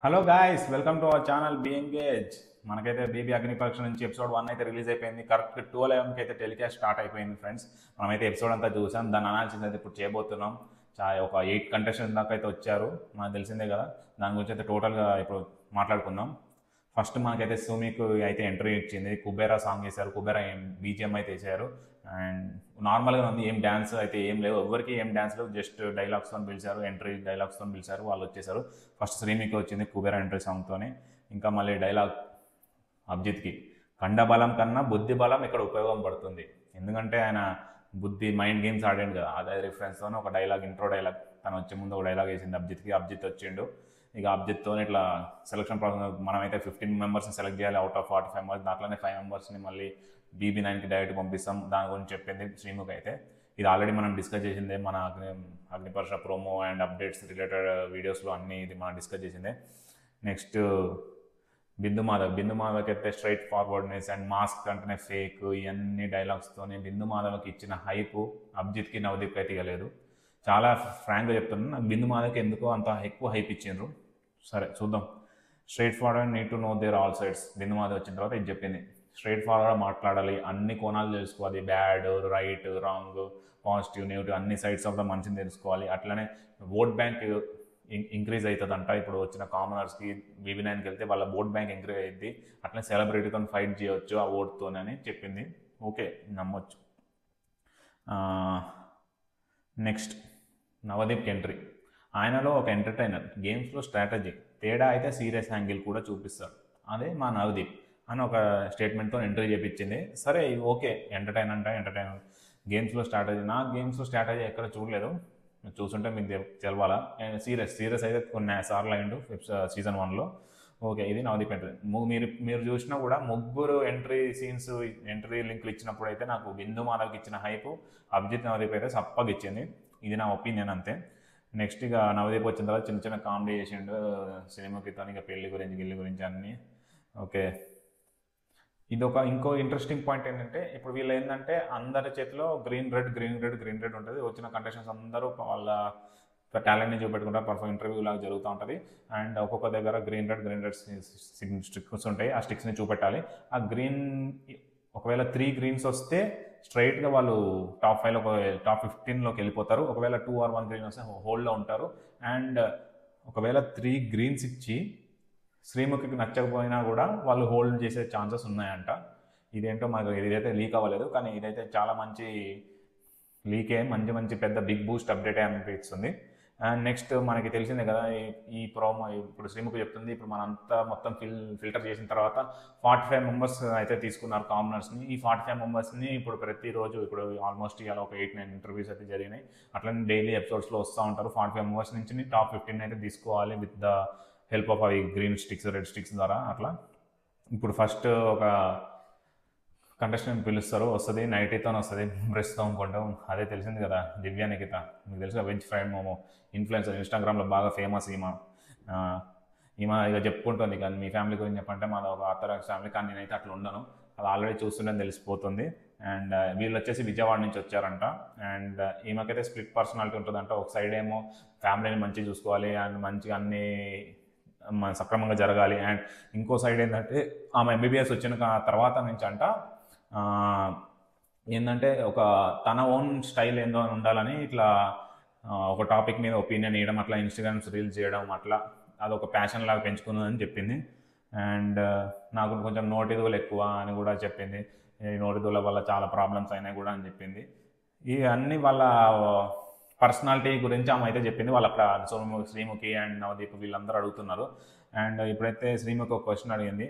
Hello guys, welcome to our channel be engage. మనకైతే BB అగ్నిపరీక్ష నుంచి ఎపిసోడ్ 1 అయితే రిలీజ్ అయిపోయింది. కరెక్ట్ 12 అయితే టెలికాస్ట్ స్టార్ట్ అయిపోయింది ఫ్రెండ్స్. మనమైతే ఎపిసోడ్ అంతా చూసాం. దాని అనాలిసిస్ అయితే ఇప్పుడు చేయబోతున్నాం. ఒక 8 కంటెస్టెంట్స్ దాకా అయితే వచ్చారు, మనకు తెలిసిందే కదా. దాని గురించి అయితే టోటల్గా ఇప్పుడు మాట్లాడుకుందాం. ఫస్ట్ మనకైతే సుమికు అయితే ఎంట్రీ ఇచ్చింది. కుబేరా సాంగ్ వేశారు, కుబేరా బీజిఎం అయితే వేసారు. అండ్ నార్మల్గా ఉంది, ఏం డ్యాన్స్ అయితే ఏం లేవు, ఎవరికి ఏం డ్యాన్స్ లేవు, జస్ట్ డైలాగ్స్తో పిలిచారు, ఎంట్రీ డైలాగ్స్తో పిలిచారు, వాళ్ళు వచ్చేసారు. ఫస్ట్ శ్రీమికి వచ్చింది కుబేరా ఎంట్రీ సాంగ్తోనే. ఇంకా మళ్ళీ డైలాగ్ అభిజిత్కి, కండబలం కన్నా బుద్ధి బలం ఇక్కడ ఉపయోగం పడుతుంది. ఎందుకంటే ఆయన బుద్ధి మైండ్ గేమ్స్ ఆడాడు కదా, అదే రిఫరెన్స్తోనే ఒక డైలాగ్, ఇంట్రో డైలాగ్ తను వచ్చే ముందు ఒక డైలాగ్ వేసింది అభిజిత్కి. అభిజిత్ వచ్చిండు. ఇక అభిజిత్తో ఇట్లా సెలక్షన్ ప్రాసెస్, మనమైతే 15 మెంబర్స్ని సెలెక్ట్ చేయాలి అవుట్ ఆఫ్ 45 మెంబర్స్. దాంట్లోనే 5 మెంబర్స్ని మళ్ళీ BB9కి డైరెక్ట్ పంపిస్తాం. దాని గురించి చెప్పింది శ్రీముఖ్ అయితే. ఇది ఆల్రెడీ మనం డిస్కస్ చేసిందే మన అగ్నిపరీక్ష ప్రోమో అండ్ అప్డేట్స్ రిలేటెడ్ వీడియోస్లో అన్నీ ఇది మనం డిస్కస్ చేసిందే. నెక్స్ట్ బిందు మాధవ్కి అయితే స్ట్రైట్ ఫార్వర్డ్నెస్ అండ్ మాస్క్ అంటేనే ఫేక్, ఇవన్నీ డైలాగ్స్తోనే బిందు మాధవ్కి ఇచ్చిన హైపు అభిజిత్కి నవదీప్కి అయితే ఇవ్వలేదు. చాలా ఫ్రాంక్గా చెప్తున్నాను, నాకు బిందు మాధవ్కి ఎందుకో అంత ఎక్కువ హైప్ ఇచ్చిండ్రు. సరే చూద్దాం. Straight forward, need to know their all sides. Bindu Madhav వచ్చిన తర్వాత ఇది చెప్పింది, స్ట్రైట్ ఫార్వర్డ్ మాట్లాడాలి, అన్ని కోణాలు తెలుసుకోవాలి, bad right wrong positive negative అన్ని సైడ్స్ ఆఫ్ ద మనిషిని తెలుసుకోవాలి. అట్లనే ఓట్ బ్యాంక్ ఇంక్రీజ్ అవుతుందంట. ఇప్పుడు వచ్చిన కామనర్స్కి BB9కి వెళ్తే వాళ్ళ ఓట్ బ్యాంక్ ఇంక్రీజ్ అయ్యింది. అట్లనే సెలబ్రిటీతో ఫైట్ చేయవచ్చు ఆ ఓట్తోనని చెప్పింది. ఓకే, నమ్మొచ్చు. Next Navdeep entry. ఆయనలో ఒక ఎంటర్టైనర్, గేమ్స్లో స్ట్రాటజీ, తేడా అయితే సీరియస్ యాంగిల్ కూడా చూపిస్తారు, అదే మా నవదీప్ అని ఒక స్టేట్మెంట్తో ఎంట్రీ చేయించింది. సరే ఓకే, ఎంటర్టైనర్ గేమ్స్లో స్ట్రాటజీ. నా గేమ్స్లో స్ట్రాటజీ ఎక్కడ చూడలేదు, చూసుంటే మీకు తెలవాలా. సీరియస్ అయితే కొన్ని సార్లు అయిండు సీజన్ 1లో. ఓకే, ఇది నవదీప్ ఎంట్రీ. మీరు చూసినా కూడా ముగ్గురు ఎంట్రీ లింకులు ఇచ్చినప్పుడు అయితే నాకు బిందు మాధవ్కి ఇచ్చిన హైపు అభిజిత్ నవదీప్ అయితే సప్పగా ఇచ్చింది. ఇది నా ఒపీనియన్ అంతే. నెక్స్ట్ ఇక నవదీప్ వచ్చిన తర్వాత చిన్న చిన్న కామెడీ చేసిండు సినిమాకితో, ఇక పెళ్లి గురించి గిల్లి గురించి అన్నీ. ఓకే, ఇంకో ఇంట్రెస్టింగ్ పాయింట్ ఏంటంటే, ఇప్పుడు వీళ్ళు ఏంటంటే అందరి చేతిలో గ్రీన్ రెడ్ ఉంటుంది. వచ్చిన కంటెస్టెంట్స్ అందరూ వాళ్ళ టాలెంట్ని చూపెట్టుకుంటారు, పర్ఫెక్ట్ ఇంటర్వ్యూ లాగా జరుగుతూ ఉంటుంది. అండ్ ఒక్కొక్క దగ్గర గ్రీన్ రెడ్ స్టిక్స్ ఉంటాయి, ఆ స్టిక్స్ని చూపెట్టాలి. ఆ గ్రీన్ ఒకవేళ 3 గ్రీన్స్ వస్తే స్ట్రైట్గా వాళ్ళు టాప్ 15లోకి వెళ్ళిపోతారు. ఒకవేళ 2 or 1 గ్రీన్ వస్తే హోల్డ్లో ఉంటారు. అండ్ ఒకవేళ 3 గ్రీన్స్ ఇచ్చి శ్రీముఖికి నచ్చకపోయినా కూడా వాళ్ళు హోల్డ్ చేసే ఛాన్సెస్ ఉన్నాయంట. ఇదేంటో మనకు ఇదైతే లీక్ అవ్వలేదు, కానీ ఇదైతే చాలా మంచి లీకే, మంచి పెద్ద బిగ్ బూస్ట్ అప్డేట్ అనిపిస్తుంది. అండ్ నెక్స్ట్ మనకి తెలిసిందే కదా, ఈ ప్రోమో ఇప్పుడు శ్రీముఖి చెప్తుంది, ఇప్పుడు మనంతా మొత్తం ఫిల్టర్ చేసిన తర్వాత 45 మెంబర్స్ అయితే తీసుకున్నారు కామనర్స్ని. ఈ 45 మెంబర్స్ని ఇప్పుడు ప్రతిరోజు ఇప్పుడు ఆల్మోస్ట్ ఇవాళ ఒక 8-9 ఇంటర్వ్యూస్ అయితే జరిగినాయి. అట్లనే డైలీ ఎపిసోడ్స్లో వస్తూ ఉంటారు. 45 మెంబర్స్ నుంచి టాప్ 15 అయితే తీసుకోవాలి విత్ ద హెల్ప్ ఆఫ్ అవి గ్రీన్ స్టిక్స్ రెడ్ స్టిక్స్ ద్వారా. అట్లా ఇప్పుడు ఫస్ట్ ఒక కంటెస్టెంట్ పిలుస్తారు, వస్తుంది, నైటీతో వస్తుంది, బ్రష్తో అనుకుంటాం. అదే తెలిసింది కదా, దివ్య నిఖిత, మీకు తెలుసు, వెజ్ ఫ్రైడ్ మోమో ఇన్ఫ్లుయెన్సర్, ఇన్స్టాగ్రామ్లో బాగా ఫేమస్ ఈమె ఇక చెప్పుకుంటుంది. కానీ మీ ఫ్యామిలీ గురించి చెప్పంటే మాది ఒక ఆర్థడాక్స్ ఫ్యామిలీ, కానీ నేనైతే అట్లా ఉండను, అది ఆల్రెడీ చూస్తుంటే తెలిసిపోతుంది. అండ్ వీళ్ళు వచ్చేసి విజయవాడ నుంచి వచ్చారంట. అండ్ ఈమెకైతే స్ప్లిట్ పర్సనాలిటీ ఉంటుందంట. ఒక సైడ్ ఏమో ఫ్యామిలీని మంచిగా చూసుకోవాలి అండ్ మంచిగా అన్నీ సక్రమంగా జరగాలి. అండ్ ఇంకో సైడ్ ఏంటంటే ఆమె MBBS వచ్చిన తర్వాత నుంచి అంట ఏంటంటే ఒక తన ఓన్ స్టైల్ ఏందో అని ఉండాలని ఇట్లా ఒక టాపిక్ మీద ఒపీనియన్ ఇవ్వడం, అట్లా ఇన్స్టాగ్రామ్స్ రీల్స్ చేయడం, అట్లా అదొక ప్యాషన్ లాగా పెంచుకున్నదని చెప్పింది. అండ్ నాకు కొంచెం నోటిదువులు ఎక్కువ అని కూడా చెప్పింది. ఈ నోటిదువుల వల్ల చాలా ప్రాబ్లమ్స్ అయినాయి కూడా అని చెప్పింది. ఇవన్నీ వాళ్ళ పర్సనాలిటీ గురించి ఆమె అయితే చెప్పింది. వాళ్ళు అక్కడ శ్రీముఖి అండ్ నవదీప్ వీళ్ళందరూ అడుగుతున్నారు. అండ్ ఇప్పుడైతే శ్రీముఖి ఒక క్వశ్చన్ అడిగింది,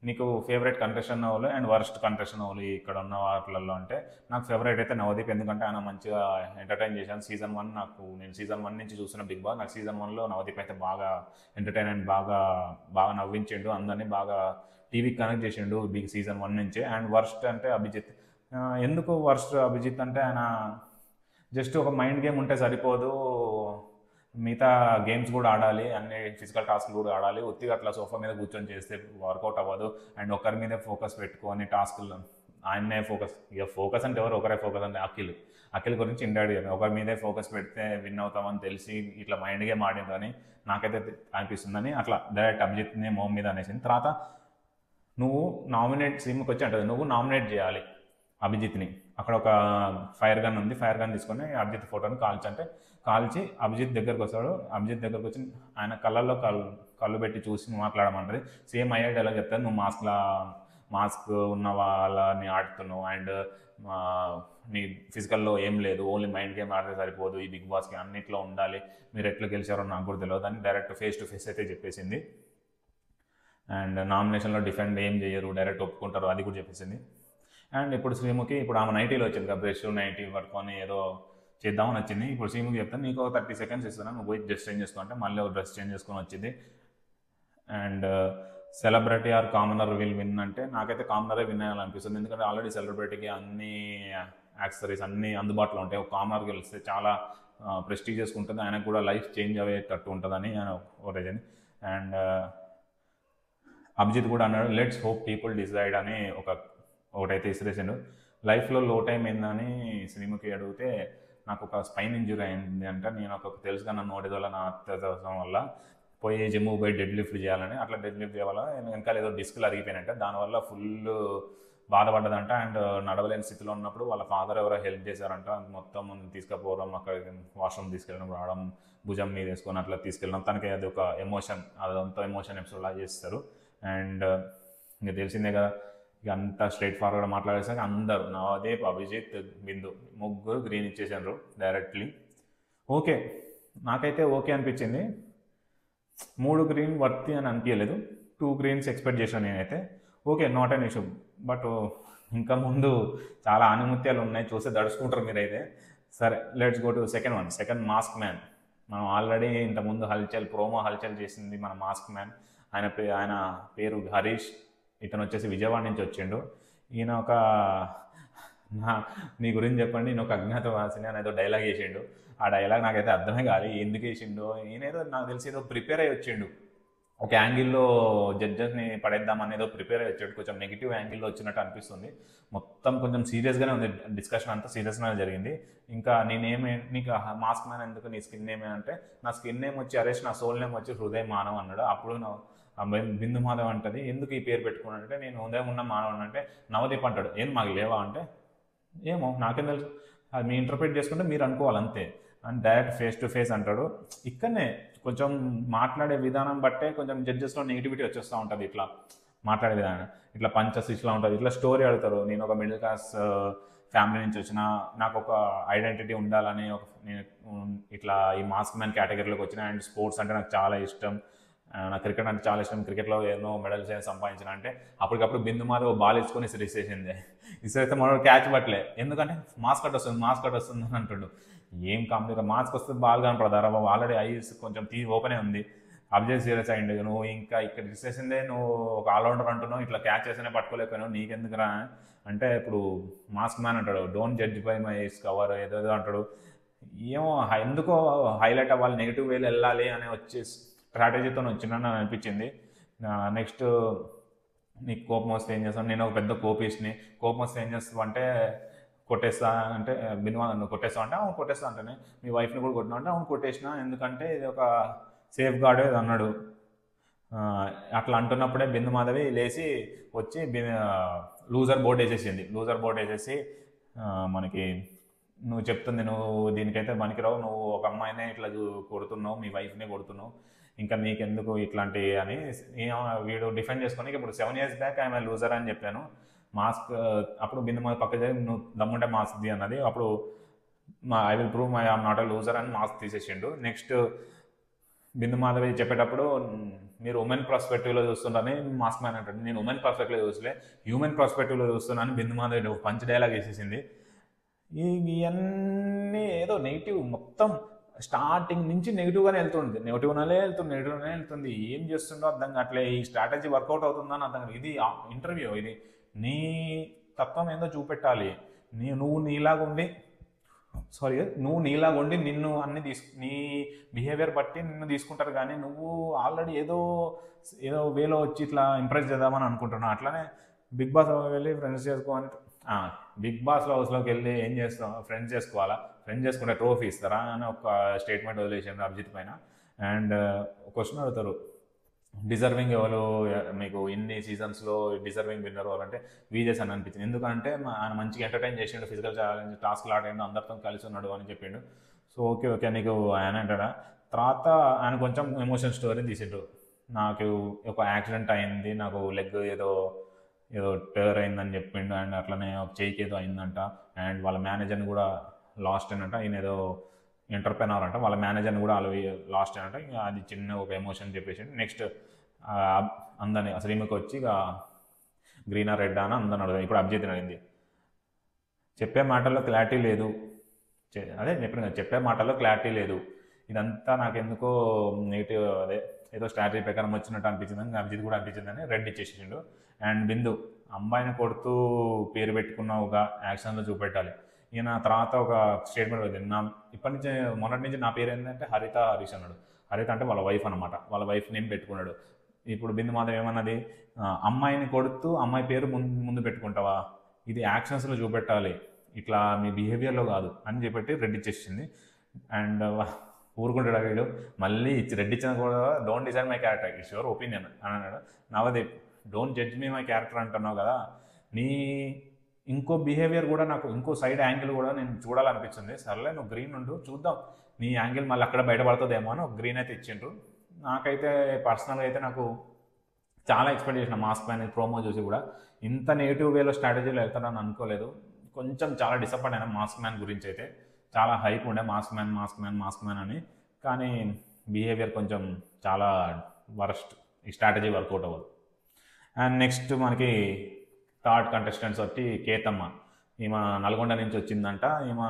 నీకు ఫేవరెట్ కంటెస్టెంట్ అవ్వాలి అండ్ వర్స్ట్ కంటెస్టెంట్ అవ్వాలి ఇక్కడ ఉన్న వాటిలలో అంటే, నాకు ఫేవరెట్ అయితే నవదీప్. ఎందుకంటే ఆయన మంచిగా ఎంటర్టైన్ చేశాను. నేను సీజన్ 1 నుంచి చూసిన బిగ్ బాస్. నాకు సీజన్ 1లో నవదీప్ అయితే బాగా ఎంటర్టైన్ అండ్ బాగా నవ్వించిండు, అందరినీ బాగా టీవీకి కనెక్ట్ చేసిండు సీజన్ 1 నుంచే. అండ్ వర్స్ట్ అంటే అభిజిత్. ఎందుకు వర్స్ట్ అభిజిత్ అంటే, ఆయన జస్ట్ ఒక మైండ్ గేమ్ ఉంటే సరిపోదు, మిగతా గేమ్స్ కూడా ఆడాలి, అన్ని ఫిజికల్ టాస్క్లు కూడా ఆడాలి. ఒత్తిగా అట్లా సోఫా మీద కూర్చొని చేస్తే వర్కౌట్ అవ్వదు. అండ్ ఒకరి మీదే ఫోకస్ పెట్టుకొని టాస్క్లు ఆయన్నే ఫోకస్, ఇక ఫోకస్ అంటే ఎవరు, ఒకరే ఫోకస్ అంటే అఖిల్ గురించి ఇండైరెక్ట్ ఒకరి మీదే ఫోకస్ పెడితే విన్ అవుతామని తెలిసి ఇట్లా మైండ్ గేమ్ ఆడిందని నాకైతే అనిపిస్తుందని అట్లా డైరెక్ట్ అభిజిత్ని మొహం మీద అనేసింది. తర్వాత నువ్వు సినిమాకి వచ్చి అంటుంది నువ్వు నామినేట్ చేయాలి అభిజిత్ని. అక్కడ ఒక ఫైర్ గన్ ఉంది, ఫైర్ గన్ తీసుకొని అభిజిత్ ఫోటోని కాల్చి అభిజిత్ దగ్గరకు వస్తాడు. అభిజిత్ దగ్గరకు వచ్చి ఆయన కళ్ళల్లో కళ్ళు పెట్టి చూసి మాట్లాడమంటది. సేమ్ అయ్యే డైలాగ్ చెప్తాను, నువ్వు మాస్క్ ఉన్న వాళ్ళని ఆడుతున్నావు అండ్ నీ ఫిజికల్లో ఏం లేదు, ఓన్లీ మైండ్ గేమ్ ఆడితే సరిపోదు, ఈ బిగ్ బాస్కి అన్నిట్లో ఉండాలి, మీరు ఎట్లా గెలిచారో నాకు కూడా తెలియదు అని డైరెక్ట్ ఫేస్ టు ఫేస్ అయితే చెప్పేసింది. అండ్ నామినేషన్లో డిఫెండ్ ఏం చేయరు, డైరెక్ట్ ఒప్పుకుంటారు అది కూడా చెప్పేసింది. అండ్ ఇప్పుడు శ్రీముఖి ఆమె నైటీలో వచ్చింది కదా, బ్రష్ నైటీ పట్టుకొని ఏదో చేద్దామని వచ్చింది. ఇప్పుడు శ్రీముఖి చెప్తాను నీకు 30 seconds ఇస్తున్నాను, నువ్వు పోయి డ్రెస్ చేంజ్ చేసుకో అంటే మళ్ళీ ఒక డ్రెస్ చేంజ్ చేసుకొని వచ్చింది. And celebrity or commoner will win అంటే నాకైతే కామనరే విన్ అయ్యాలనిపిస్తుంది. ఎందుకంటే ఆల్రెడీ సెలబ్రిటీకి అన్ని యాక్సెసరీస్ అన్నీ అందుబాటులో ఉంటాయి. ఒక కామనర్ గెలిస్తే చాలా ప్రెస్టీజియస్ ఉంటుంది, ఆయనకు కూడా లైఫ్ చేంజ్ అయ్యేటట్టు ఉంటుందని ఒక రీజన్. అండ్ అభిజిత్ కూడా అన్నాడు లెట్స్ హోప్ పీపుల్ డిసైడ్ అని ఒకటైతే ఇసిరేసిండు. లైఫ్లో లో టైం ఏందని శ్రీముఖి అడిగితే నాకు ఒక స్పైన్ ఇంజురీ అయింది అంటే నేను తెలుసుగా నన్ను ఓడేది నా అత్యవసరం వల్ల పోయి జిమ్కి పోయి డెడ్ లిఫ్ట్ చేయాలని, అట్లా డెడ్ లిఫ్ట్ చేయాల వెనకాల ఏదో డిస్కులు అరిగిపోయినట్టే, దానివల్ల ఫుల్ బాధపడ్డదంట. అండ్ నడవలేని స్థితిలో ఉన్నప్పుడు వాళ్ళ ఫాదర్ ఎవరో హెల్ప్ చేశారంట, మొత్తం తీసుకుపోవడం, అక్కడ వాష్రూమ్ తీసుకెళ్ళడం, రావడం, భుజం మీద వేసుకొని అట్లా తీసుకెళ్ళడం, తనకి అది ఒక ఎమోషన్, అదంతా ఎమోషన్ ఎపిసోడ్ లా చేస్తారు. అండ్ ఇంకా తెలిసిందే కదా, ఇక అంతా స్ట్రైట్ ఫార్వర్డ్ మాట్లాడేసాక అందరూ నవదీప్, అభిజిత్, బిందు ముగ్గురు గ్రీన్ ఇచ్చేసారు డైరెక్ట్లీ. ఓకే, నాకైతే ఓకే అనిపించింది. 3 గ్రీన్ వర్తి అని అనిపించలేదు, 2 greens ఎక్స్పెక్ట్ చేశాను నేనైతే. Okay, not an issue. But ఇంకా ముందు చాలా ఆనిముత్యాలు ఉన్నాయి, చూస్తే దడుచుకుంటారు మీరైతే. సరే, let's go to second mask man. మనం ఆల్రెడీ ఇంతకుముందు ప్రోమో హల్చల్ చేసింది మన మాస్క్ మ్యాన్. ఆయన పేరు హరీష్, ఇతను వచ్చేసి విజయవాడ నుంచి వచ్చిండు. ఈయన నీ గురించి చెప్పండి, నేను ఒక అజ్ఞాతవాసిని అని ఏదో డైలాగ్ వేసిండు. ఆ డైలాగ్ నాకైతే అర్థమే కాదు ఎందుకు వేసిండు. ఈయన ఏదో నాకు తెలిసి ఏదో ప్రిపేర్ అయ్యి వచ్చిండు, ఒక యాంగిల్లో జడ్జెస్ని పడేద్దామని ఏదో ప్రిపేర్ అయ్యి వచ్చాడు. కొంచెం నెగిటివ్ యాంగిల్లో వచ్చినట్టు అనిపిస్తుంది. మొత్తం కొంచెం సీరియస్గానే ఉంది, డిస్కషన్ అంతా సీరియస్గానే జరిగింది. ఇంకా నీకు మాస్క్ మ్యాన్ ఎందుకు, నీ స్కిన్ నేమ్ అంటే, నా స్కిన్ నేమ్ వచ్చి హరీష్, నా సోల్ నేమ్ వచ్చి హృదయ మానవ్ అన్నాడు. అప్పుడు బిందు మాధవ్ అంటది ఎందుకు ఈ పేరు పెట్టుకున్నాడంటే, నేను హృదయం ఉన్న మానవుని అంటే, నవదీప్ అంటాడు ఏం మాకు లేవా అంటే, ఏమో నాకేం తెలుసు, అది మీ ఇంటర్ప్రిట్ చేసుకుంటే మీరు అనుకోవాలి అంతే అని డైరెక్ట్ ఫేస్ టు ఫేస్ అంటాడు. ఇక్కడనే కొంచెం మాట్లాడే విధానం బట్టే కొంచెం జడ్జెస్లో నెగిటివిటీ వచ్చేస్తూ ఉంటుంది. ఇట్లా మాట్లాడే విధానం ఇట్లా పంచస్ ఇట్లా ఉంటుంది, ఇట్లా స్టోరీ అడుగుతారు. నేను ఒక మిడిల్ క్లాస్ ఫ్యామిలీ నుంచి వచ్చిన, నాకు ఒక ఐడెంటిటీ ఉండాలని నేను ఇట్లా ఈ మాస్క్ మ్యాన్ కేటగిరీలోకి వచ్చిన. అండ్ స్పోర్ట్స్ అంటే నాకు చాలా ఇష్టం, నాకు క్రికెట్ అంటే చాలా ఇష్టం, క్రికెట్లో ఎన్నో మెడల్స్ ఏమైనా సంపాదించిన అంటే అప్పటికప్పుడు బిందు మాధవ్ బాల్ ఇచ్చుకొని ఇసిరేసేసింది. ఇసిరేస్తే మనోడు క్యాచ్ పట్టలే, ఎందుకంటే మాస్క్ కట్ వస్తుంది అని అంటుండు. ఏం కంప్లీట్గా మాస్క్ వస్తే బాల్ కనపడతారా బాబు, ఆల్రెడీ ఐస్ కొంచెం ఓపెనే ఉంది. అబ్జెక్ట్ సీరియస్ అయ్యింది, నువ్వు ఇంకా ఇక్కడ ఇసిరేసిందే నువ్వు ఒక ఆల్రౌండర్ అంటున్నావు, ఇట్లా క్యాచ్ చేస్తేనే పట్టుకోలేకపోయినావు, నీకెందుకురా అంటే ఇప్పుడు మాస్క్ మ్యాన్ అంటాడు don't judge by my cover ఏదో అంటాడు. ఏమో ఎందుకో హైలైట్ అవ్వాలి, నెగిటివ్ వేలు వెళ్ళాలి అని వచ్చేసి స్ట్రాటజీతో వచ్చిందని నాకు అనిపించింది. నెక్స్ట్ నీకు కోపం వస్తే ఏం చేస్తాను, నేను ఒక పెద్ద కోపిస్ని, కోపం వస్తే ఏం చేస్తావు అంటే కొట్టేస్తా అంటే, బిన్వా నువ్వు కొట్టేస్తావు అంటే అవును కొట్టేస్తా అంటేనే, మీ వైఫ్ని కూడా కొట్టినా అంటే అవును కొట్టేసిన, ఎందుకంటే ఇది ఒక సేఫ్ గార్డ్ అన్నాడు. అట్లా అంటున్నప్పుడే బిందు మాధవి లేచి వచ్చి లూజర్ బోర్డు వేసేసి మనకి నువ్వు చెప్తుంది నువ్వు దీనికైతే పనికిరావు, నువ్వు ఒక అమ్మాయినే ఇట్లా కొడుతున్నావు, మీ వైఫ్నే కొడుతున్నావు, ఇంకా నీకెందుకు ఇట్లాంటి అని వీడు డిఫెండ్ చేసుకొని ఇప్పుడు 7 years బ్యాక్ ఆయన లూజర్ అని చెప్పాను. మాస్క్ అప్పుడు బిందు మాధవి పక్క చేసి నువ్వు దమ్ముంటే మాస్క్ ది అన్నది, అప్పుడు I will prove my am not a loser అని మాస్క్ తీసేసిండు. నెక్స్ట్ బిందు మాధవి చెప్పేటప్పుడు మీరు ఉమెన్ పర్స్పెక్టివ్లో చూస్తున్నారని మాస్క్ మ్యాన్ అంటాడు, నేను ఉమెన్ పర్స్పెక్టివ్లో చూసలే హ్యూమన్ పర్స్పెక్టివ్లో చూస్తున్నాను బిందు మాధవి పంచ్ డైలాగ్ వేసేసింది. ఇవన్నీ ఏదో నెగిటివ్, మొత్తం స్టార్టింగ్ నుంచి నెగిటివ్గానే వెళ్తుంది. ఏం చేస్తుండో అర్థం కావట్లే, ఈ స్ట్రాటజీ వర్కౌట్ అవుతుందని అర్థం కాదు. ఇది ఇంటర్వ్యూ, ఇది నీ తత్వం ఏందో చూపెట్టాలి. నువ్వు నీలాగా ఉండి నిన్ను అన్ని నీ బిహేవియర్ బట్టి నిన్ను తీసుకుంటారు, కానీ నువ్వు ఆల్రెడీ ఏదో వేలో వచ్చి ఇట్లా ఇంప్రెస్ చేద్దామని అనుకుంటున్నావు. అట్లానే బిగ్ బాస్ వెళ్ళి ఫ్రెండ్స్ చేసుకో అని బిగ్ బాస్ హౌస్లోకి వెళ్ళి ఏం చేస్తాం, ఫ్రెండ్స్ చేసుకోవాలా, ఫ్రెండ్స్ చేసుకుంటే ట్రోఫీ ఇస్తారా అని ఒక స్టేట్మెంట్ వదిలేసారు అభిజిత్ పైన. అండ్ క్వశ్చన్ అడుగుతారు, డిజర్వింగ్ ఎవరు మీకు ఇన్ని సీజన్స్లో డిజర్వింగ్ విన్నర్ వాళ్ళంటే విజేస్ అని అనిపించింది. ఎందుకంటే ఆయన మంచిగా ఎంటర్టైన్ చేసిండు, ఫిజికల్ ఛాలెంజ్ టాస్క్లు ఆడిండు, అందరితో కలిసి ఉన్నాడు అని చెప్పిండు. సో ఓకే నీకు ఆయన అంటాడా. తర్వాత ఆయన కొంచెం ఎమోషన్ స్టోరీ తీసిండు. నాకు ఒక యాక్సిడెంట్ అయింది, నాకు లెగ్ ఏదో ఏదో టర్న్ అయిందని చెప్పిండు. అండ్ అట్లనే ఒక చేయికి ఏదో అయిందంట. అండ్ వాళ్ళ మేనేజర్ని కూడా లాస్ట్ అయినంట. ఈయన ఏదో ఎంటర్ప్రెనర్ అంట, వాళ్ళ మేనేజర్ని కూడా వాళ్ళు లాస్ట్ అయినంట. ఇక అది చిన్న ఒక ఎమోషన్ చెప్పేసి నెక్స్ట్ అందరినీ శ్రీముఖి వచ్చి ఇక గ్రీనా రెడ్ అని అందరిని అడుగుతాం. ఇప్పుడు అభిజిత్ అడిగింది, చెప్పే మాటల్లో క్లారిటీ లేదు, అదే చెప్పిన కదా, చెప్పే మాటల్లో క్లారిటీ లేదు, ఇదంతా నాకు ఎందుకో నెగిటివ్, అదే ఏదో స్ట్రాటజీ ప్రకారం వచ్చినట్టు అనిపించిందని అభిజిత్ కూడా అనిపించిందని రెడ్ ఇచ్చేసిండు. అండ్ బిందు, అమ్మాయిని కొడుతూ పేరు పెట్టుకున్నావుగా, యాక్షన్లో చూపెట్టాలి. ఈయన తర్వాత ఒక స్టేట్మెంట్ వచ్చింది, ఇప్పటి నుంచి మొన్నటి నుంచి నా పేరు ఏంటంటే హరిత హరీష్ అన్నాడు. హరిత అంటే వాళ్ళ వైఫ్ అనమాట, వాళ్ళ వైఫ్ నేమ్ పెట్టుకున్నాడు. ఇప్పుడు బిందు మాత్రం ఏమన్నది, అమ్మాయిని కొడుతూ అమ్మాయి పేరు ముందు పెట్టుకుంటావా, ఇది యాక్షన్స్లో చూపెట్టాలి, ఇట్లా మీ బిహేవియర్లో కాదు అని చెప్పి రెడ్ ఇచ్చేసింది. అండ్ ఊరుకుంటాడు వీడు, మళ్ళీ రెడ్ ఇచ్చిన కూడా don't decide my character, it's your opinion అని అన్నాడు. Navdeep, don't judge me my character అంటున్నావు కదా, నీ ఇంకో బిహేవియర్ కూడా నాకు, ఇంకో సైడ్ యాంగిల్ కూడా నేను చూడాలనిపించింది. సర్లే నువ్వు గ్రీన్ ఉండు, చూద్దాం నీ యాంగిల్ మళ్ళీ అక్కడ బయటపడుతుందేమో అని ఒక గ్రీన్ అయితే ఇచ్చిండ్రు. నాకైతే పర్సనల్గా అయితే నాకు చాలా ఎక్స్పెక్ట్ చేసిన మాస్క్ మ్యాన్ ప్రోమో చూసి కూడా ఇంత నెగిటివ్ వేలో స్ట్రాటజీలో వెళ్తానని అనుకోలేదు. కొంచెం చాలా డిసప్పాయింట్ అయినా మాస్క్ మ్యాన్ గురించి అయితే. చాలా హైప్ ఉండే మాస్క్ మ్యాన్ అని, కానీ బిహేవియర్ కొంచెం చాలా వరస్ట్, ఈ స్ట్రాటజీ వర్కౌట్ అవ్వదు. అండ్ నెక్స్ట్ మనకి థర్డ్ కంటెస్టెంట్స్ వచ్చి కేతమ్మ. ఈమె నల్గొండ నుంచి వచ్చిందంట. ఈమె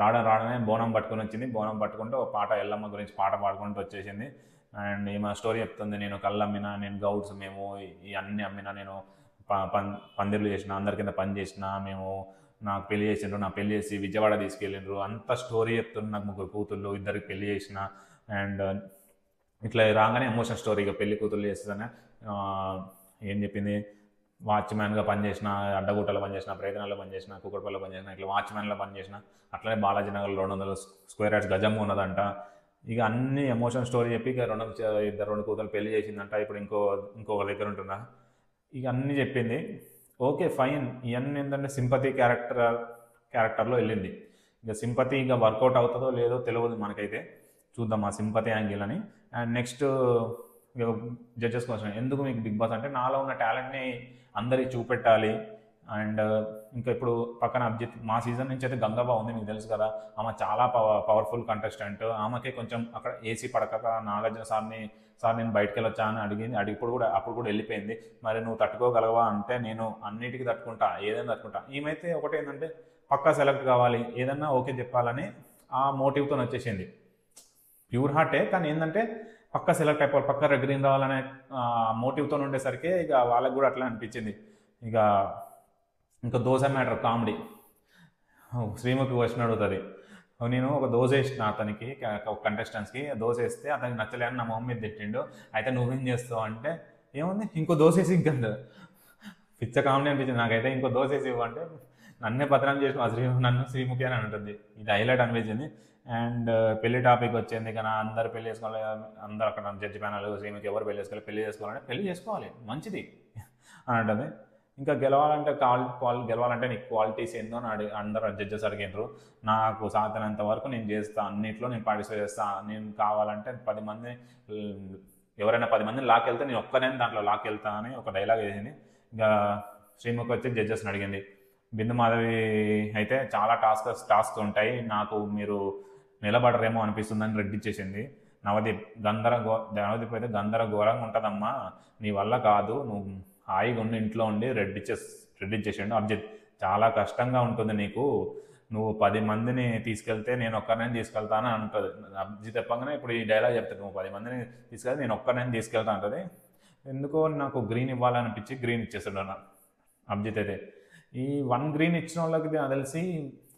రావడమే బోనం పట్టుకొని వచ్చింది. బోనం పట్టుకుంటూ ఒక పాట, ఎల్లమ్మ గురించి పాట పాడుకుంటూ వచ్చేసింది. అండ్ ఈమె స్టోరీ చెప్తుంది, నేను కళ్ళు అమ్మినా, నేను గౌడ్స్, మేము ఈ అన్నీ అమ్మినా, నేను పందిర్లు చేసిన, అందరి కింద పని చేసిన, మేము నాకు పెళ్లి చేసిండ్రు, నా పెళ్లి చేసి విజయవాడ తీసుకెళ్ళిండ్రు, అంత స్టోరీ చెప్తుంది. నాకు 3 కూతుళ్ళు, 2కి పెళ్లి చేసిన. అండ్ ఇట్లా రాగానే ఎమోషన్ స్టోరీగా పెళ్లి కూతుళ్ళు చేస్తుందని ఏం చెప్పింది, వాచ్మ్యాన్గా పనిచేసిన, అడ్డగుట్టలో పనిచేసిన, ప్రయత్నాల్లో పనిచేసిన, కుక్కడపల్లిలో పనిచేసిన, ఇట్లా వాచ్మ్యాన్లో పనిచేసిన, అట్లనే బాలాజీ నగర్లో 200 స్క్వేర్ యార్డ్స్ గజంగా ఉన్నదంట. ఇక అన్ని ఎమోషన్ స్టోరీ చెప్పి ఇక 2 కూతురు పెళ్లి చేసిందంట. ఇప్పుడు ఇంకొక దగ్గర ఉంటుందా, ఇక అన్నీ చెప్పింది. ఓకే ఫైన్, ఇవన్నీ ఏంటంటే సింపతి క్యారెక్టర్లో వెళ్ళింది. ఇక సింపతి ఇక వర్కౌట్ అవుతుందో లేదో తెలియదు మనకైతే, చూద్దాం ఆ సింపతి యాంగిల్ అని. అండ్ నెక్స్ట్ జడ్జెస్ కోసం, ఎందుకు మీకు బిగ్ బాస్ అంటే, నాలో ఉన్న టాలెంట్ని అందరికి చూపెట్టాలి. అండ్ ఇంకా ఇప్పుడు పక్కన అభిజిత్, మా సీజన్ నుంచి అయితే గంగవ్వ ఉంది, మీకు తెలుసు కదా, ఆమె చాలా పవర్ఫుల్ కంటెస్టెంట్. ఆమెకే కొంచెం అక్కడ ఏసీ పడక నాగార్జున సార్ నేను బయటకు వెళ్ళొచ్చా అని అడిగింది. అప్పుడు కూడా వెళ్ళిపోయింది. మరి నువ్వు తట్టుకోగలవా అంటే, నేను అన్నిటికీ తట్టుకుంటా, ఏదైనా తట్టుకుంటా. ఈమెతే ఒకటి ఏంటంటే పక్కా సెలెక్ట్ కావాలి, ఏదన్నా ఓకే చెప్పాలని ఆ మోటివ్తో వచ్చేసింది. ప్యూర్ హార్టే, కానీ ఏంటంటే పక్కా సెలెక్ట్ అయిపోవాలి, పక్కా గ్రీన్ రావాలనే మోటివ్తో ఉండేసరికి ఇక వాళ్ళకి కూడా అట్లా అనిపించింది. ఇంకా dosa matter comedy, Sreemukhi question అడుగుతుంది, నేను ఒక దోశ వేసిన అతనికి, ఒక కంటెస్టెంట్స్కి దోశ వేస్తే అతనికి నచ్చలేని నా మొహం మీద తిట్టిండు, అయితే నువ్వేం చేస్తావు అంటే, ఏముంది ఇంకో దోశ వేసి ఇంకంత పిచ్చ కామెడీ అనిపించింది నాకైతే. ఇంకో దోశ వేసి ఇవ్వంటే నన్నే పత్రం చేసిన నన్ను శ్రీముఖి అని అంటుంది. ఇది హైలైట్ అనిపించింది. అండ్ పెళ్లి టాపిక్ వచ్చింది, కానీ అందరు పెళ్లి చేసుకోవాలి, అందరు అక్కడ జడ్జి ప్యానల్ శ్రీముఖి ఎవరు పెళ్లి చేసుకోవాలంటే పెళ్లి చేసుకోవాలి మంచిది అని అంటుంది. ఇంకా గెలవాలంటే నీకు క్వాలిటీస్ ఏందో అని అందరూ జడ్జెస్ అడిగినారు. నాకు సాధ్యమైనంత వరకు నేను చేస్తాను, అన్నింటిలో నేను పార్టిసిపేట్ చేస్తాను. నేను కావాలంటే 10 మంది, ఎవరైనా 10 మందిని లాక్కెళ్తే నేను ఒక్కనే దాంట్లో లాక్కెళ్తా అని ఒక డైలాగ్ వేసింది. ఇంకా శ్రీముఖి వచ్చి జడ్జెస్ని అడిగింది. బిందు మాధవి అయితే చాలా టాస్క్స్ ఉంటాయి, నాకు మీరు నిలబడరేమో అనిపిస్తుందని రెడ్ ఇచ్చేసింది. నవదీప్ అయితే గందరగోళంగా ఉంటుందమ్మా, నీ వల్ల కాదు, నువ్వు హాయిగా ఉండి ఇంట్లో ఉండి రెడ్ ఇచ్చేసిండు. అభిజిత్, చాలా కష్టంగా ఉంటుంది నీకు, నువ్వు 10 మందిని తీసుకెళ్తే నేను ఒక్కరిని తీసుకెళ్తాను అంటుంది. అభిజిత్ చెప్పగానే ఇప్పుడు ఈ డైలాగ్ చెప్తాను, నువ్వు 10 మందిని తీసుకెళ్తే నేను ఒక్కరిని తీసుకెళ్తా అంటుంది. ఎందుకో నాకు గ్రీన్ ఇవ్వాలనిపించి గ్రీన్ ఇచ్చేస్తాడు అభిజిత్ అయితే. ఈ 1 గ్రీన్ ఇచ్చిన వాళ్ళకి నాకు తెలిసి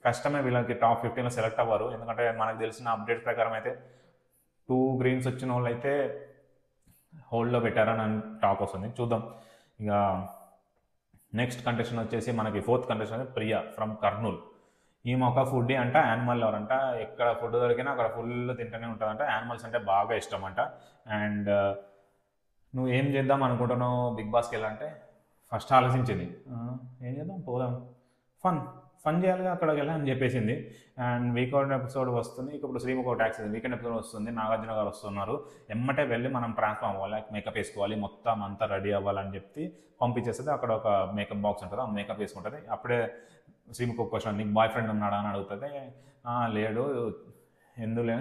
కష్టమే, వీళ్ళకి టాప్ 15లో సెలెక్ట్ అవ్వరు. ఎందుకంటే మనకు తెలిసిన అప్డేట్ ప్రకారం అయితే 2 గ్రీన్స్ వచ్చిన వాళ్ళు అయితే హోల్డ్లో పెట్టారని టాక్ వస్తుంది, చూద్దాం. ఇక నెక్స్ట్ కంటెస్టెంట్ వచ్చేసి మనకి fourth contestant Priya from Kurnool. ఈమె ఒక ఫుడ్డీ అంట, యానిమల్ లవర్ అంట. ఎక్కడ ఫుడ్ దొరికినా అక్కడ ఫుల్ తింటూనే ఉంటుందంట. యానిమల్స్ అంటే బాగా ఇష్టం అంట. అండ్ నువ్వు ఏం చేద్దాం అనుకుంటున్నావు బిగ్ బాస్కి వెళ్ళాలంటే ఫస్ట్ ఆలోచించింది, ఏం చేద్దాం, పోదాం, ఫన్ చేయాలిగా అక్కడికి వెళ్ళి అని చెప్పేసింది. అండ్ వీకెండ్ ఎపిసోడ్ వస్తుంది, ఇప్పుడు శ్రీముఖ ట్యాక్స్ వీకెండ్ ఎపిసోడ్ వస్తుంది, నాగార్జున గారు వస్తున్నారు, ఎమ్మటే వెళ్ళి మనం ట్రాన్స్ఫార్మ్ అవ్వాలి, మేకప్ వేసుకోవాలి, మొత్తం అంతా రెడీ అవ్వాలని చెప్పి పంపించేస్తుంది. అక్కడ ఒక మేకప్ బాక్స్ ఉంటుంది, ఆ మేకప్ వేసుకుంటుంది. అప్పుడే శ్రీముఖ క్వశ్చన్, నీకు బాయ్ ఫ్రెండ్ ఉన్నాడా అని అడుగుతుంది. లేడు, ఎందులే,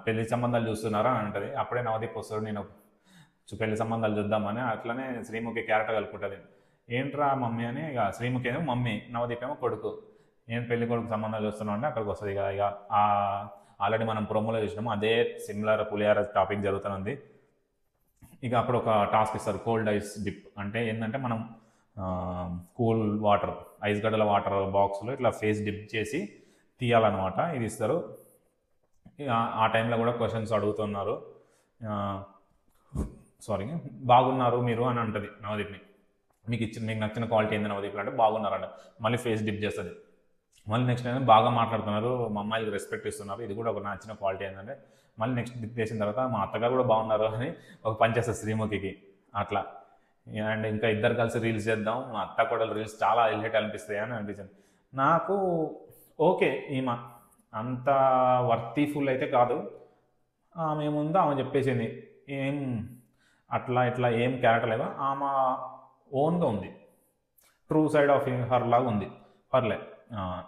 పెళ్లి సంబంధాలు చూస్తున్నారా అని అంటుంది. అప్పుడే నవదీప్ వస్తాడు, నేను పెళ్లి సంబంధాలు చూద్దామని. అట్లనే శ్రీముఖి క్యారెక్టర్ కలుపుకుంటుంది. ఏంట్రా మమ్మీ అని, ఇక శ్రీముఖి ఏమో మమ్మీ, నవదీప్ ఏమో కొడుకు. ఏం పెళ్లి కొడుకు సంబంధాలు చూస్తున్నాం అంటే అక్కడికి వస్తుంది. ఇక ఆల్రెడీ మనం ప్రోమోలో చూసినాము, అదే సిమిలర్ పులిహార టాపిక్ జరుగుతుంది. ఇక అప్పుడు ఒక టాస్క్ ఇస్తారు, కోల్డ్ ఐస్ డిప్. అంటే ఏంటంటే మనం కూల్ వాటర్, ఐస్ గడ్డల వాటర్ బాక్స్లో ఇట్లా ఫేస్ డిప్ చేసి తీయాలన్నమాట. ఇది ఇస్తారు. ఆ టైంలో కూడా క్వశ్చన్స్ అడుగుతున్నారు. సారీ, బాగున్నారు మీరు అని అంటుంది నవదీప్ని. మీకు నచ్చిన క్వాలిటీ ఏంది నవదీప్లో అంటే బాగున్నారంట. మళ్ళీ ఫేస్ డిప్ చేస్తుంది. మళ్ళీ నెక్స్ట్ ఏంటంటే బాగా మాట్లాడుతున్నారు, మా అమ్మాయిలకు రెస్పెక్ట్ ఇస్తున్నారు, ఇది కూడా ఒక నచ్చిన క్వాలిటీ ఏంటంటే. మళ్ళీ నెక్స్ట్ డిప్ చేసిన తర్వాత మా అత్తగారు కూడా బాగున్నారు అని ఒక పని చేస్తారు శ్రీముఖికి. అట్లా. అండ్ ఇంకా ఇద్దరు కలిసి రీల్స్ చేద్దాం, మా అత్త కూడా రీల్స్ చాలా హైలైట్ అనిపిస్తాయి అని అనిపించింది నాకు. ఓకే, ఈమె అంత వర్తీఫుల్ అయితే కాదు. ఆమె ముందు ఆమె చెప్పేసింది, ఏం అట్లా ఇట్లా ఏం క్యారెక్టర్ లేదు, ఆమె ఓన్గా ఉంది, ట్రూ సైడ్ ఆఫ్ హర్ లాగా ఉంది, పర్లే.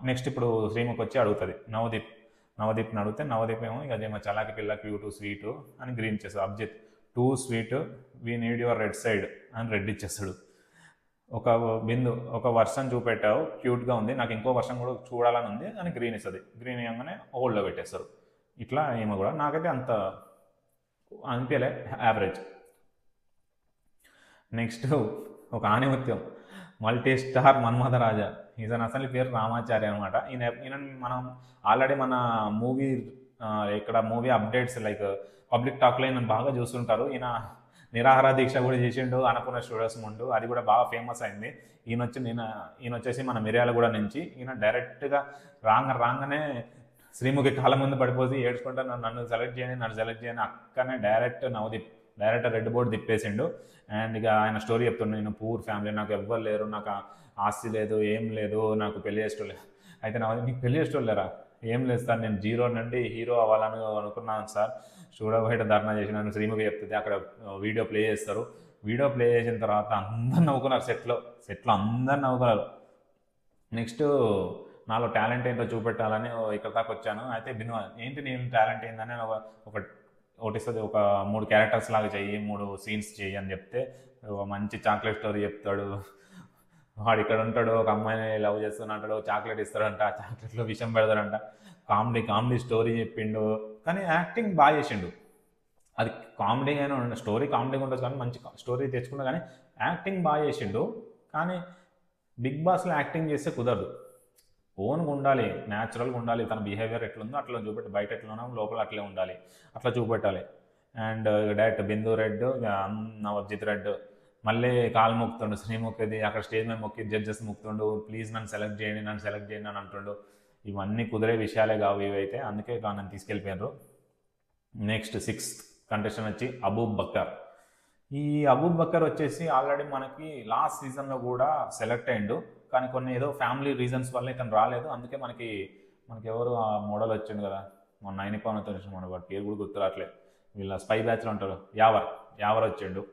నెక్స్ట్ ఇప్పుడు శ్రీముఖి వచ్చి అడుగుతుంది నవదీప్ని అడిగితే, నవదీప్ ఏమో ఇక మా చలాకి పిల్ల క్యూటు స్వీటు అని గ్రీన్ చేస్తాడు. Abhijit two sweet, we need your red side అని రెడ్ ఇచ్చేస్తాడు. ఒక బిందు, ఒక వర్షన్ చూపెట్టావు, క్యూట్గా ఉంది, నాకు ఇంకో వర్షన్ కూడా చూడాలని ఉంది అని గ్రీన్ ఇస్తుంది. గ్రీన్ ఇవ్వగానే హోల్డ్లో పెట్టేస్తారు. ఇట్లా ఏమో కూడా నాకైతే అంత అనిపించలే, యావరేజ్. నెక్స్ట్ ఒక ఆణిముత్యం, మల్టీ స్టార్ మన్మథరాజా. ఈయన అసలు పేరు రామాచారి అనమాట. ఈయన మనం ఆల్రెడీ మన మూవీ అప్డేట్స్ లైక్ పబ్లిక్ టాక్లో ఈయన బాగా చూస్తుంటారు. ఈయన నిరాహార దీక్ష కూడా చేసిండు అన్నపూర్ణ స్టూడియోస్ ముందు, అది కూడా బాగా ఫేమస్ అయింది. ఈయన వచ్చేసి మన మిర్యాలగూడ నుంచి. ఈయన డైరెక్ట్గా రాగానే శ్రీముఖి కాళ్ళ ముందు పడిపోయి ఏడ్చుకుంటా, నన్ను సెలెక్ట్ చేయని అక్కనే డైరెక్ట్ రెడ్ బోర్డు తిప్పేసిండు. అండ్ ఇక ఆయన స్టోరీ చెప్తుండే, నేను పూర్ ఫ్యామిలీ, నాకు ఎవ్వరు లేరు, నాకు ఆస్తి లేదు, ఏం లేదు, నాకు పెళ్లి చేసేటోళ్ళు. అయితే నీకు పెళ్లి చేసేటోళ్ళు లేరా? ఏం లేదు సార్, నేను జీరో నుండి హీరో అవ్వాలని అనుకున్నాను సార్, స్టూడియో బయట ధర్నా చేసినాను. శ్రీముఖి చెప్తుంది, అక్కడ వీడియో ప్లే చేస్తారు. వీడియో ప్లే చేసిన తర్వాత అందరు నవ్వుకున్నారు, సెట్లో అందరు నవ్వుకున్నారు. నెక్స్ట్ నాలో టాలెంట్ ఏంటో చూపెట్టాలని ఇక్కడ దాకా వచ్చాను. అయితే ఏంటి నేను టాలెంట్ ఏందని ఒకటిస్తుంది, ఒక 3 క్యారెక్టర్స్ లాగా చెయ్యి, 3 సీన్స్ చెయ్యి అని చెప్తే మంచి చాక్లెట్ స్టోరీ చెప్తాడు. వాడు ఇక్కడ ఉంటాడు, ఒక అమ్మాయిని లవ్ చేస్తున్నట్టాడు, చాక్లెట్ ఇస్తాడంట, చాక్లెట్లో విషయం పెడతాడంట, కామెడీ స్టోరీ చెప్పిండు. కానీ యాక్టింగ్ బాగా చేసిండు. అది కామెడీ అయినా ఉండే స్టోరీ కామెడీగా ఉంటుంది, కానీ మంచి స్టోరీ తెచ్చుకున్నా, కానీ యాక్టింగ్ బాగా చేసిండు. కానీ బిగ్ బాస్లో యాక్టింగ్ చేస్తే కుదరదు, ఓన్గా ఉండాలి, న్యాచురల్గా ఉండాలి. తన బిహేవియర్ ఎట్లుందో అట్లా చూపెట్టి, బయట ఎట్లున్నా లోపల అట్లే ఉండాలి, అట్లా చూపెట్టాలి. And direct Bindu red, Navjit red మళ్ళీ కాలు మొక్కుతుండు శ్రీముఖిది, అక్కడ స్టేజ్ మీద మొక్కి జడ్జెస్ మొక్కుతుండు, ప్లీజ్ నన్ను సెలెక్ట్ చేయండి అని అంటుండు. ఇవన్నీ కుదిరే విషయాలే కావు ఇవైతే, అందుకే నన్ను తీసుకెళ్ళిపోయారు. నెక్స్ట్ 6th కంటెస్టెంట్ వచ్చి అబూబ్ బక్కర్. ఈ అబూబ్ బక్కర్ వచ్చేసి ఆల్రెడీ మనకి లాస్ట్ సీజన్లో కూడా సెలెక్ట్ అయ్యిండు, కానీ కొన్ని ఏదో ఫ్యామిలీ రీజన్స్ వల్ల ఇతను రాలేదు. అందుకే మనకి ఎవరు ఆ మోడల్ వచ్చిండు కదా, మన నైనిపాన్తో మన వాడి పేరు కూడా గుర్తురాట్లేదు, వీళ్ళ స్పై బ్యాచ్లో ఉంటారు, యావర్ వచ్చిండు.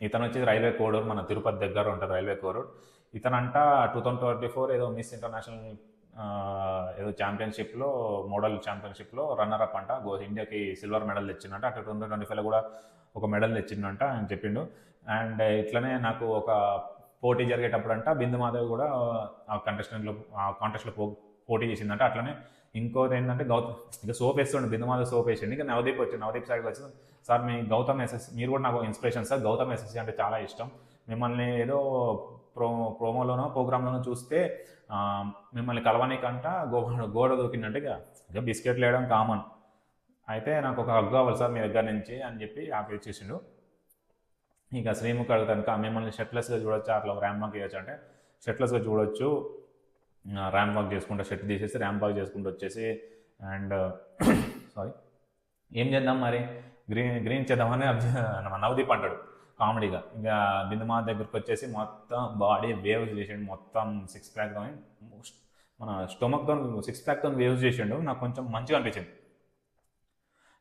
ఇతను వచ్చేసి రైల్వే కోడూరు, మన తిరుపతి దగ్గర ఉంటుంది రైల్వే కోడూరు. ఇతనంట 2024 ఏదో మిస్ ఇంటర్నేషనల్ ఏదో ఛాంపియన్షిప్లో, మోడల్ ఛాంపియన్షిప్లో రన్నర్ అప్ అంట, ఇండియాకి సిల్వర్ మెడల్ తెచ్చిందంట. అటు 2025లో కూడా ఒక మెడల్ తెచ్చిందంట అని చెప్పిండు. అండ్ ఇట్లనే నాకు ఒక పోటీ జరిగేటప్పుడు బిందు మాధవ్ కూడా ఆ కాంటెస్ట్లో పోటీ చేసిందంట. అట్లనే ఇంకోటి ఏంటంటే ఇక సోప్ వేస్తుండే, బిందు మాధవ్ సోప్ వేసింది. ఇక నవదీప్ సైడ్కి వచ్చి, సార్ మీ గౌతమ్ ఎస్ఎస్సి, మీరు కూడా నాకు ఇన్స్పిరేషన్ సార్, గౌతమ్ ఎస్ఎస్సి అంటే చాలా ఇష్టం, మిమ్మల్ని ఏదో ప్రోమోలోనో ప్రోగ్రాంలోనో చూస్తే మిమ్మల్ని కలవనీకంట గోడ దూకిందంటే ఇక బిస్కెట్లు వేయడం కామన్, అయితే నాకు ఒక హగ్గు అవ్వాలి సార్ మీ దగ్గర నుంచి అని చెప్పి ఆఫర్ చేసిండు. ఇక శ్రీముఖి అడుగుతాను మిమ్మల్ని షర్ట్లెస్గా చూడొచ్చు, అట్లా ర్యాంప్ వాక్ చేయొచ్చు అంటే షర్ట్లెస్గా చూడొచ్చు, ర్యాంప్ వాక్ చేసుకుంటూ షర్ట్ తీసేసి ర్యాంప్ వాక్ చేసుకుంటూ వచ్చేసి అండ్ సారీ ఏం చేద్దాం మరి గ్రీన్ చేద్దామని నవదీప్ అంటాడు కామెడీగా. ఇంకా బిందుమా దగ్గరికి వచ్చేసి మొత్తం బాడీ వేవ్స్ చేసిండు, మొత్తం సిక్స్ ప్యాక్తో మన స్టొమక్తో సిక్స్ ప్యాక్తో వేవ్స్ చేసిండు. నాకు కొంచెం మంచిగా అనిపించింది.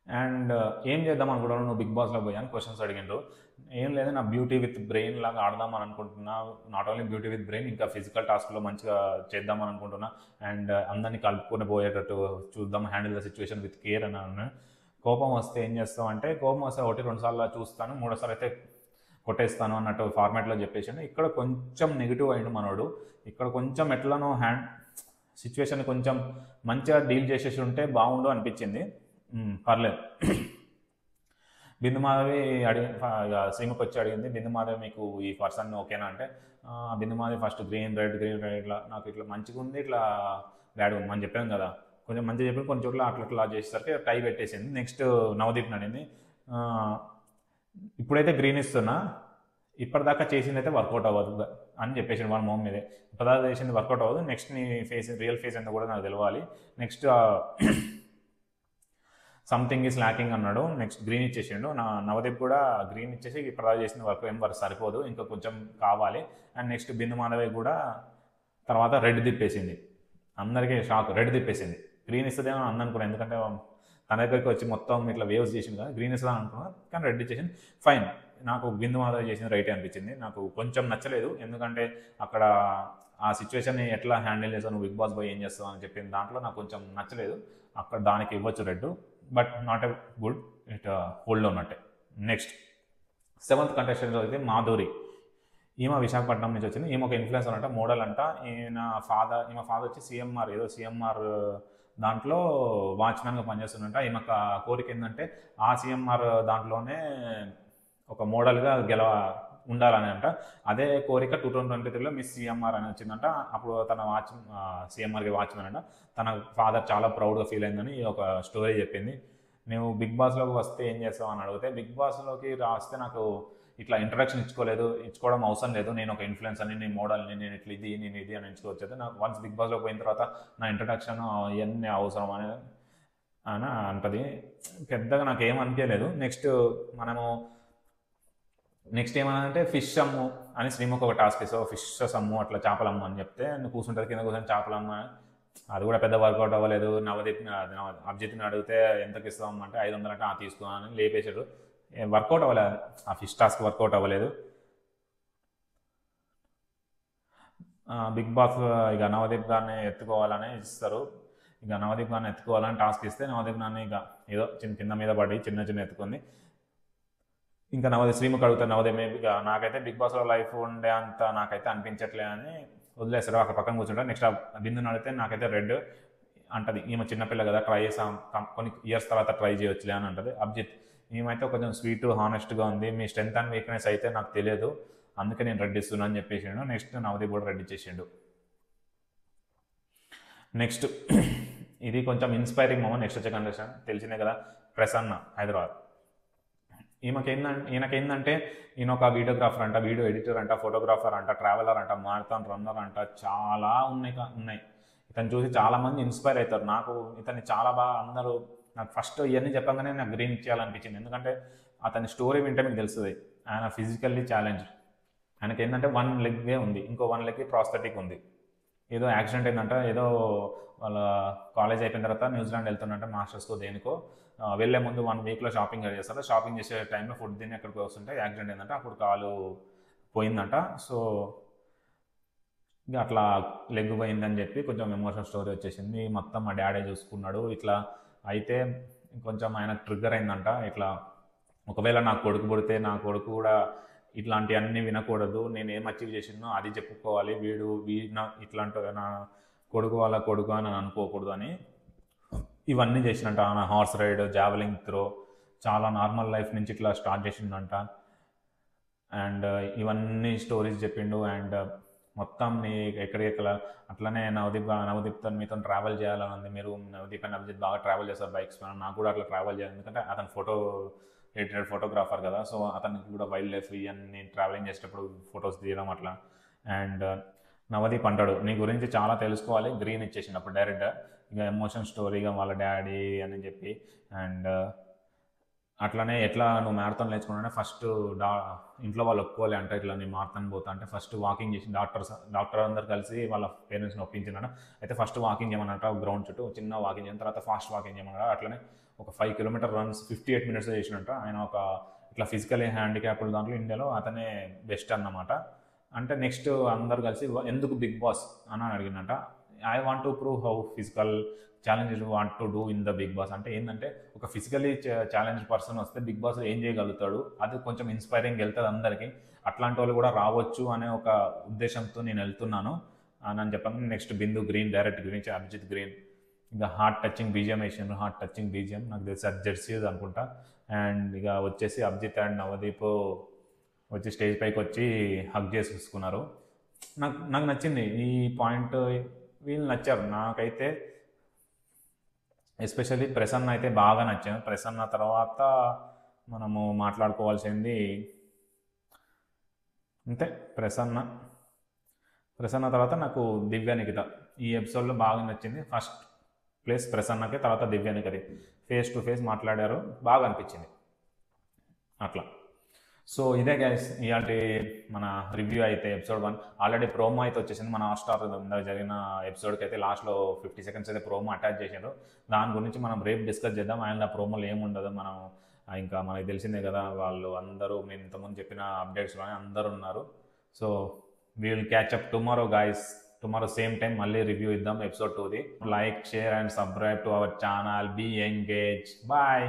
అండ్ ఏం చేద్దాం అనుకుంటున్నాను నువ్వు బిగ్ బాస్లో పోయాను క్వశ్చన్స్ అడిగిండ్రు. ఏం లేదు, నా బ్యూటీ విత్ బ్రెయిన్ లాగా ఆడదామని అనుకుంటున్నా. Not only beauty with brain, ఇంకా ఫిజికల్ టాస్క్లో మంచిగా చేద్దామని అనుకుంటున్నా. అండ్ అందరినీ కలుపుకొని పోయేటట్టు చూద్దాం, handle the situation with care అని అన్నాను. కోపం వస్తే ఏం చేస్తాం అంటే, కోపం వస్తే 1-2 సార్లు చూస్తాను, 3వ సారి అయితే కొట్టేస్తాను అన్నట్టు ఫార్మాట్లో చెప్పేసాను. ఇక్కడ కొంచెం నెగిటివ్ అయిండు మనోడు. ఇక్కడ కొంచెం ఎట్లనో సిచ్యువేషన్ కొంచెం మంచిగా డీల్ చేసేసి ఉంటే బాగుండు అనిపించింది. పర్లేదు. బిందుమాధవి శ్రీముఖి వచ్చి అడిగింది, బిందుమాధవి మీకు ఈ పర్సన్ ఓకేనా అంటే, బిందుమాధవి ఫస్ట్ గ్రీన్ రెడ్ ఇట్లా నాకు ఇట్లా మంచిగా ఉంది, ఇట్లా బ్యాడ్ ఉంది అని చెప్పాను కదా, కొంచెం మంచిగా చెప్పి కొన్ని చోట్ల అట్లా చేసేసరికి టై పెట్టేసింది. నెక్స్ట్ నవదీప్ అడిగింది, ఇప్పుడైతే గ్రీన్ ఇస్తున్నా, ఇప్పటిదాకా చేసింది అయితే వర్కౌట్ అవ్వదు అని చెప్పేసి వాళ్ళ మొహం మీదే. ఇప్పటిదాకా చేసింది వర్కౌట్ అవ్వదు, నెక్స్ట్ నీ ఫేస్ రియల్ ఫేస్ ఎంత కూడా నాకు తెలియాలి, నెక్స్ట్ సంథింగ్ ఈజ్ ల్యాకింగ్ అన్నాడు. నెక్స్ట్ గ్రీన్ ఇచ్చేసిండు. నవదీప్ కూడా గ్రీన్ ఇచ్చేసి ఇప్పటిదాకా చేసిన వర్క్ సరిపోదు, ఇంకా కొంచెం కావాలి. అండ్ నెక్స్ట్ బిందు మాధవి కూడా తర్వాత రెడ్ తిప్పేసింది. అందరికీ షాక్, రెడ్ తిప్పేసింది. గ్రీన్ ఇస్తుందేమో అందనుకున్నాను, ఎందుకంటే తన దగ్గరికి వచ్చి మొత్తం ఇట్లా వేవ్స్ చేసింది కదా, గ్రీన్ ఇస్తుందని అనుకున్నాను, కానీ రెడ్ ఇచ్చేసింది. ఫైన్, నాకు బిందు మాధవి చేసింది రైటే అనిపించింది. నాకు కొంచెం నచ్చలేదు, ఎందుకంటే అక్కడ ఆ సిచ్యువేషన్ని ఎట్లా హ్యాండిల్ చేస్తావు, నువ్వు బిగ్ బాస్ పోయి ఏం చేస్తావు అని చెప్పిన దాంట్లో నాకు కొంచెం నచ్చలేదు. అక్కడ దానికి ఇవ్వచ్చు red, but not a good, it hold ఉన్నట్టే. నెక్స్ట్ 7th కంటెస్టెంట్ అయితే మాధురి. ఈమె విశాఖపట్నం నుంచి వచ్చింది. ఈమె ఒక ఇన్ఫ్లుయెన్సర్ అంట, మోడల్ అంట. ఈమె ఫాదర్ వచ్చి సిఎంఆర్ దాంట్లో వాచ్మెన్గా పనిచేస్తుందంట. ఈమె కోరిక ఏంటంటే ఆ సిఎంఆర్ దాంట్లోనే ఒక మోడల్గా ఉండాలని అంట. అదే కోరిక 2023లో మిస్ సిఎంఆర్ అని వచ్చిందంట. అప్పుడు తన సిఎంఆర్కి వాచ్మెన్ అంట. తన ఫాదర్ చాలా ప్రౌడ్గా ఫీల్ అయిందని ఒక స్టోరీ చెప్పింది. నువ్వు బిగ్ బాస్లోకి వస్తే ఏం చేస్తావు అని అడిగితే, బిగ్ బాస్లోకి రాస్తే నాకు ఇట్లా ఇంట్రడక్షన్ ఇచ్చుకోవడం అవసరం లేదు, నేను ఒక ఇన్ఫ్లుయెన్సర్ని, నేను మోడల్ని, నేను నేను ఇది అని ఎంచుకోవచ్చు. నాకు వన్స్ బిగ్ బాస్లో పోయిన తర్వాత నా ఇంట్రడక్షన్ ఇవన్నీ అవసరం అని అంటది. పెద్దగా నాకు ఏం అనిపించలేదు. నెక్స్ట్ ఏమన్నా ఫిష్ అమ్ము అని శ్రీముఖి ఒక టాస్క్ ఇస్తావు, ఫిషెస్ అమ్ము, అట్లా చేపలమ్ము అని చెప్తే నువ్వు కూర్చుంటుంది, కింద కూర్చొని చేపలమ్మ. అది కూడా పెద్ద వర్కౌట్ అవ్వలేదు. అభిజిత్ని అడిగితే ఎంతకి ఇస్తాం అంటే 500 అంటే తీసుకున్నాను అని లేపేశాడు. వర్కౌట్ అవ్వలేదు, ఆ ఫిష్ టాస్క్ వర్కౌట్ అవ్వలేదు. బిగ్ బాస్ ఇక నవదీప్ గారిని ఎత్తుకోవాలని ఇస్తారు. ఇక నవదీప్ గారిని ఎత్తుకోవాలని టాస్క్ ఇస్తే నవదీప్ గారిని ఇక ఏదో కింద మీద పడి చిన్న ఎత్తుకుంది. ఇంకా శ్రీముఖి అడుగుతారు నవదీప్, ఇక నాకైతే బిగ్ బాస్లో లైఫ్ ఉండే అంత నాకైతే అనిపించట్లే అని వదిలేస్తారు. అక్కడ పక్కన కూర్చుంటారు. నెక్స్ట్ బిందుని అడిగితే నాకైతే రెడ్ అంటది. ఈమె చిన్నపిల్ల కదా, ట్రై చేసాం, కొన్ని ఇయర్స్ తర్వాత ట్రై చేయొచ్చులే అని అంటది. అభిజిత్, ఈమెఅయితే కొంచెం స్వీట్ హానెస్ట్గా ఉంది, మీ స్ట్రెంత్ అండ్ వీక్నెస్ అయితే నాకు తెలియదు, అందుకే నేను రెడ్ ఇస్తున్నా అని చెప్పేసిండు. నెక్స్ట్ నవదీప్ కూడా రెడ్ ఇచ్చేసిండు. నెక్స్ట్ ఇది కొంచెం ఇన్స్పైరింగ్ మూమెంట్. నెక్స్ట్ వచ్చే కండిషన్ తెలిసిందే కదా, ప్రసన్న హైదరాబాద్. ఈయనకేందంటే ఈయన ఒక వీడియోగ్రాఫర్ అంట, వీడియో ఎడిటర్ అంట, ఫోటోగ్రాఫర్ అంట, ట్రావెలర్ అంట, మారథాన్ రన్నర్ అంట, చాలా ఉన్నాయి. ఇతను చూసి చాలామంది ఇన్స్పైర్ అవుతారు. నాకు ఇతన్ని చాలా బాగా అందరూ నాకు ఫస్ట్ ఇవన్నీ చెప్పగానే నాకు గ్రీన్ ఇచ్చేయాలనిపించింది. ఎందుకంటే అతని స్టోరీ వింటే మీకు తెలుస్తుంది. ఆయన ఫిజికల్లీ ఛాలెంజ్, ఆయనకి ఏంటంటే 1 లెగ్గే ఉంది, ఇంకో 1 లెగ్కి ప్రాస్థెటిక్ ఉంది. ఏదో యాక్సిడెంట్ అయిందంట, ఏదో వాళ్ళ కాలేజ్ అయిపోయిన తర్వాత న్యూజిలాండ్ వెళ్తుందంట మాస్టర్స్తో దేనికో. వెళ్ళే ముందు 1 వీక్లో షాపింగ్ చేస్తారు. షాపింగ్ చేసే టైంలో ఫుడ్ తిని ఎక్కడికి వస్తుంటే యాక్సిడెంట్ అయిందంట, అప్పుడు కాలు పోయిందంట. సో ఇంకా అట్లా లెగ్ పోయిందని చెప్పి కొంచెం ఎమోషనల్ స్టోరీ వచ్చేసింది. మొత్తం మా డాడీ చూసుకున్నాడు. ఇట్లా అయితే కొంచెం ఆయన ట్రిగ్గర్ అయిందంట. ఇట్లా ఒకవేళ నా కొడుకు పుడితే నా కొడుకు కూడా ఇట్లాంటివన్నీ వినకూడదు, నేను ఏం అచీవ్ చేసినో అది చెప్పుకోవాలి, ఇట్లాంటి నా కొడుకు వాళ్ళ కొడుకు అని అనుకోకూడదు అని ఇవన్నీ చేసినట్ట. ఆయన హార్స్ రైడ్, జావెలింగ్ త్రో, చాలా నార్మల్ లైఫ్ నుంచి ఇట్లా స్టార్ట్ చేసిండంట. అండ్ ఇవన్నీ స్టోరీస్ చెప్పిండు. అండ్ మొత్తం ఎక్కడికెక్కడ అట్లనే నవదీప్తో మీతో ట్రావెల్ చేయాలని ఉంది. మీరు నవదీప్ అండ్ అభిజిత్ బాగా ట్రావెల్ చేస్తారు బైక్స్ పైన, నాకు కూడా అట్లా ట్రావెల్ చేయాలి, ఎందుకంటే అతని ఫోటో రిటైర్డ్ ఫోటోగ్రాఫర్ కదా, సో అతనికి కూడా వైల్డ్ లైఫ్ ఇవన్నీ ట్రావెలింగ్ చేసేటప్పుడు ఫొటోస్ తీయడం అట్లా. అండ్ నవదీప్ అంటాడు నీ గురించి చాలా తెలుసుకోవాలి, గ్రీన్ ఇచ్చేసినప్పుడు డైరెక్ట్ ఇక ఎమోషన్ స్టోరీగా వాళ్ళ డాడీ అని చెప్పి. అండ్ అట్లనే ఎట్లా నువ్వు మ్యారథాన్ నేర్చుకున్నా ఫస్ట్ ఇంట్లో వాళ్ళు ఒప్పుకోవాలి అంటే ఇట్లా నేను మ్యారథాన్ పోతా అంటే ఫస్ట్ వాకింగ్ చేసి డాక్టర్ అందరు కలిసి వాళ్ళ పేరెంట్స్ని ఒప్పించినాడు. అయితే ఫస్ట్ వాకింగ్ చేయమన్నట్టు గ్రౌండ్ చుట్టూ చిన్న వాకింగ్ చేయడం, తర్వాత ఫాస్ట్ వాకింగ్ చేయమన్నాడు. అట్లనే ఒక 5 కిలోమీటర్ రన్స్ 58 మినిట్స్ చేసినట్ట. ఆయన ఒక ఇట్లా ఫిజికలీ హ్యాండిక్యాప్డ్ దాంట్లో ఇండియాలో అతనే బెస్ట్ అన్నమాట. అంటే నెక్స్ట్ అందరు కలిసి ఎందుకు బిగ్ బాస్ అని అడిగినట్ట. I want to prove how physical challenge want to do in the Big Boss. అంటే ఏంటంటే ఒక ఫిజికలీ ఛాలెంజ్ పర్సన్ వస్తే బిగ్ బాస్ ఏం చేయగలుగుతాడు, అది కొంచెం ఇన్స్పైరింగ్ వెళ్తుంది అందరికీ, అట్లాంటి వాళ్ళు కూడా రావచ్చు అనే ఒక ఉద్దేశంతో నేను వెళ్తున్నాను అని చెప్పాను. నెక్స్ట్ బిందు గ్రీన్ డైరెక్ట్ గురించి అభిజిత్ గ్రీన్ ఇంకా హార్ట్ టచింగ్ బీజిఎం వేసాను, హార్ట్ టచింగ్ బీజిఎం నాకు తెలిసి అది జెర్సీ అనుకుంటా. అండ్ ఇక వచ్చేసి అభిజిత్ అండ్ నవదీప్ వచ్చి స్టేజ్ పైకి వచ్చి హగ్ చేసుకున్నారు. నాకు నచ్చింది ఈ పాయింట్, వీళ్ళు నచ్చారు నాకైతే. ఎస్పెషల్లీ ప్రసన్న అయితే బాగా నచ్చాను. ప్రసన్న తర్వాత మనము మాట్లాడుకోవాల్సింది అంతే, ప్రసన్న తర్వాత నాకు దివ్య నిఖిత ఈ ఎపిసోడ్లో బాగా నచ్చింది. ఫస్ట్ ప్లేస్ ప్రసన్నకి, తర్వాత దివ్య నిఖిత ఫేస్ టు ఫేస్ మాట్లాడారు, బాగా అనిపించింది అట్లా. సో ఇదే గైస్ ఇలాంటి మన రివ్యూ అయితే ఎపిసోడ్ 1. ఆల్రెడీ ప్రోమో అయితే వచ్చేసింది మన హాట్‌స్టార్ జరిగిన ఎపిసోడ్కి అయితే లాస్ట్లో 50 సెకండ్స్ అయితే ప్రోమో అటాచ్ చేశారు. దాని గురించి మనం రేపు డిస్కస్ చేద్దాం. అండ్ ఆ ప్రోమోలో ఏముండదు, మనం ఇంకా మనకి తెలిసిందే కదా, వాళ్ళు అందరూ నేను ఇంతకుముందు చెప్పిన అప్డేట్స్లోనే అందరూ ఉన్నారు. So we will catch up tomorrow guys. Tomorrow same time మళ్ళీ రివ్యూ ఇద్దాం ఎపిసోడ్ 2ది. Like, share and subscribe to our channel. Be engage. Bye.